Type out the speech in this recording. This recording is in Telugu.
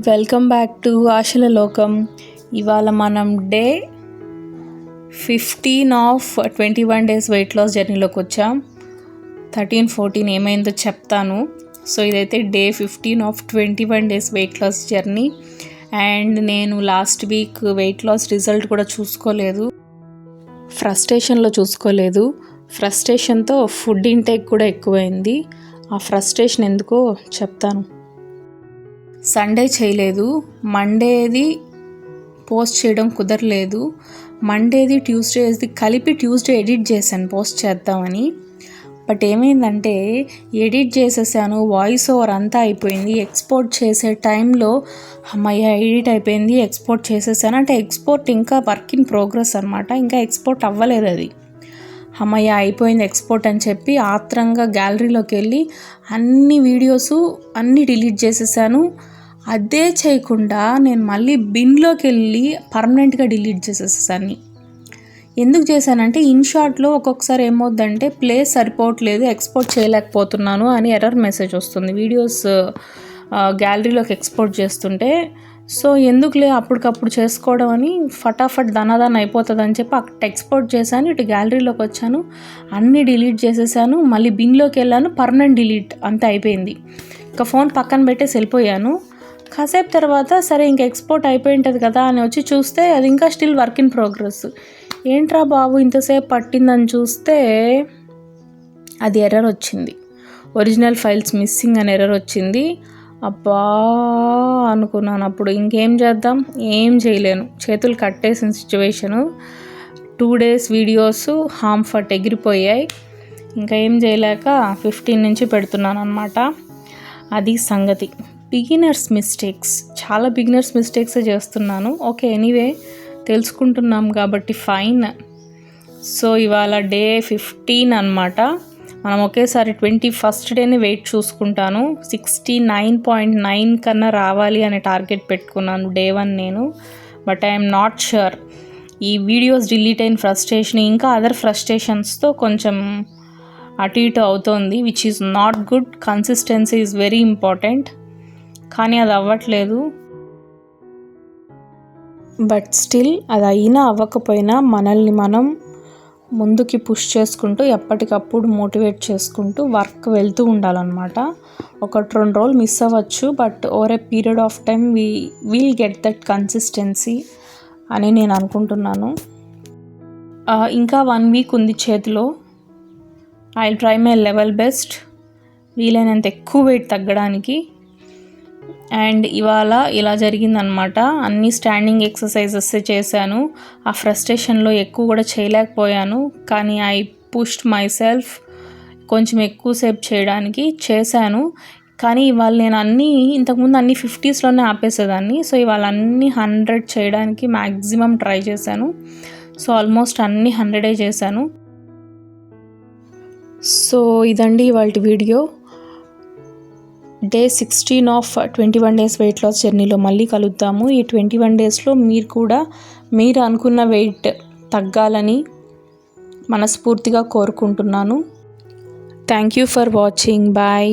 వెల్కమ్ బ్యాక్ టు ఆశల లోకం. ఇవాళ మనం day 15 of 21 days weight loss జర్నీలోకి వచ్చాం. 13-14 ఏమైందో చెప్తాను. సో ఇదైతే day 15 of 21 days weight loss journey. And నేను last week weight loss result కూడా చూసుకోలేదు, ఫ్రస్ట్రేషన్తో ఫుడ్ ఇంటేక్ కూడా ఎక్కువైంది. ఆ ఫ్రస్ట్రేషన్ ఎందుకో చెప్తాను. సండే చేయలేదు, మండేది పోస్ట్ చేయడం కుదరలేదు, మండేది ట్యూస్డేది కలిపి ట్యూస్డే ఎడిట్ చేశాను పోస్ట్ చేద్దామని. బట్ ఏమైందంటే ఎడిట్ చేసేసాను, వాయిస్ ఓవర్ అంతా అయిపోయింది. ఎక్స్పోర్ట్ చేసే టైంలో అమ్మయ్య ఎడిట్ అయిపోయింది, ఎక్స్పోర్ట్ చేసేసాను. అంటే ఎక్స్పోర్ట్ ఇంకా వర్క్ ఇన్ ప్రోగ్రెస్ అనమాట, ఇంకా ఎక్స్పోర్ట్ అవ్వలేదు అది. అమ్మయ్య అయిపోయింది ఎక్స్పోర్ట్ అని చెప్పి ఆత్రంగా గ్యాలరీలోకి వెళ్ళి అన్ని వీడియోస్ అన్నీ డిలీట్ చేసేసాను. అదే చేయకుండా నేను మళ్ళీ బిన్లోకి వెళ్ళి పర్మనెంట్గా డిలీట్ చేసేసాను. ఎందుకు చేశానంటే ఇన్షాట్లో ఒక్కొక్కసారి ఏమవుద్దంటే ప్లేస్ సరిపోవట్లేదు, ఎక్స్పోర్ట్ చేయలేకపోతున్నాను అని ఎర్రర్ మెసేజ్ వస్తుంది వీడియోస్ గ్యాలరీలోకి ఎక్స్పోర్ట్ చేస్తుంటే. సో ఎందుకులే అప్పటికప్పుడు చేసుకోవడం అని ఫటాఫట్ దనాదాన అయిపోతుంది అని చెప్పి అక్కడ ఎక్స్పోర్ట్ చేశాను, ఇటు గ్యాలరీలోకి వచ్చాను, అన్నీ డిలీట్ చేసేసాను. మళ్ళీ బిన్లోకి వెళ్ళాను, పర్మనెంట్ డిలీట్ అంతా అయిపోయింది. ఇంకా ఫోన్ పక్కన పెట్టేసి వెళ్ళిపోయాను. కాసేపు తర్వాత సరే ఇంకా ఎక్స్పోర్ట్ అయిపోయి ఉంటుంది కదా అని వచ్చి చూస్తే అది ఇంకా స్టిల్ వర్క్ ఇన్ ప్రోగ్రెస్. ఏంట్రా బాబు ఇంతసేపు పట్టిందని చూస్తే అది ఎర్రర్ వచ్చింది, ఒరిజినల్ ఫైల్స్ మిస్సింగ్ అని ఎర్రర్ వచ్చింది. అబ్బా అనుకున్నాను. అప్పుడు ఇంకేం చేద్దాం, ఏం చేయలేను, చేతులు కట్టేసిన సిచ్యువేషను. 2 డేస్ వీడియోస్ హామ్ఫట్ ఎగిరిపోయాయి. ఇంకా ఏం చేయలేక 15 నుంచి పెడుతున్నాను అనమాట. అది సంగతి. బిగినర్స్ మిస్టేక్స్, చాలా బిగినర్స్ మిస్టేక్సే చేస్తున్నాను. ఓకే, ఎనీవే తెలుసుకుంటున్నాం కాబట్టి ఫైన్. సో ఇవాళ డే 15 అనమాట. మనం ఒకేసారి 21st డేని వెయిట్ చూసుకుంటాను. 69.9 కన్నా రావాలి అనే టార్గెట్ పెట్టుకున్నాను డే 1 నేను. But I'm not sure. ఈ వీడియోస్ డిలీట్ అయిన ఫ్రస్ట్రేషన్ ఇంకా అదర్ ఫ్రస్ట్రేషన్స్తో కొంచెం అటు ఇటు అవుతోంది, which is not good. Consistency is very important, కానీ అది అవ్వట్లేదు. బట్ స్టిల్ అది అయినా అవ్వకపోయినా మనల్ని మనం ముందుకి పుష్ చేసుకుంటూ ఎప్పటికప్పుడు మోటివేట్ చేసుకుంటూ వర్క్ వెళ్తూ ఉండాలన్నమాట. 1-2 రోజులు మిస్ అవ్వచ్చు, but over a period of time will get that consistency అని నేను అనుకుంటున్నాను. ఇంకా 1 వీక్ ఉంది చేతిలో. I will try my level best, వీలైనంత ఎక్కువ వెయిట్ తగ్గడానికి. అండ్ ఇవాళ ఇలా జరిగిందనమాట. అన్ని స్టాండింగ్ ఎక్సర్సైజెస్ చేశాను. ఆ ఫ్రస్ట్రేషన్లో ఎక్కువ కూడా చేయలేకపోయాను, కానీ ఐ పుష్డ్ మై సెల్ఫ్ కొంచెం ఎక్కువసేపు చేయడానికి చేశాను. కానీ ఇవాళ నేను ఇంతకుముందు అన్ని 50sలోనే ఆపేసేదాన్ని. సో ఇవాళ అన్ని 100 చేయడానికి మ్యాక్సిమం ట్రై చేశాను. సో ఆల్మోస్ట్ అన్ని 100 చేశాను. సో ఇదండి ఇవాళ video. Day 16 of 21 days weight loss జర్నీలో మళ్ళీ కలుద్దాము. ఈ 21 డేస్లో మీరు కూడా మీరు అనుకున్న వెయిట్ తగ్గాలని మనస్ఫూర్తిగా కోరుకుంటున్నాను. Thank you for watching. Bye.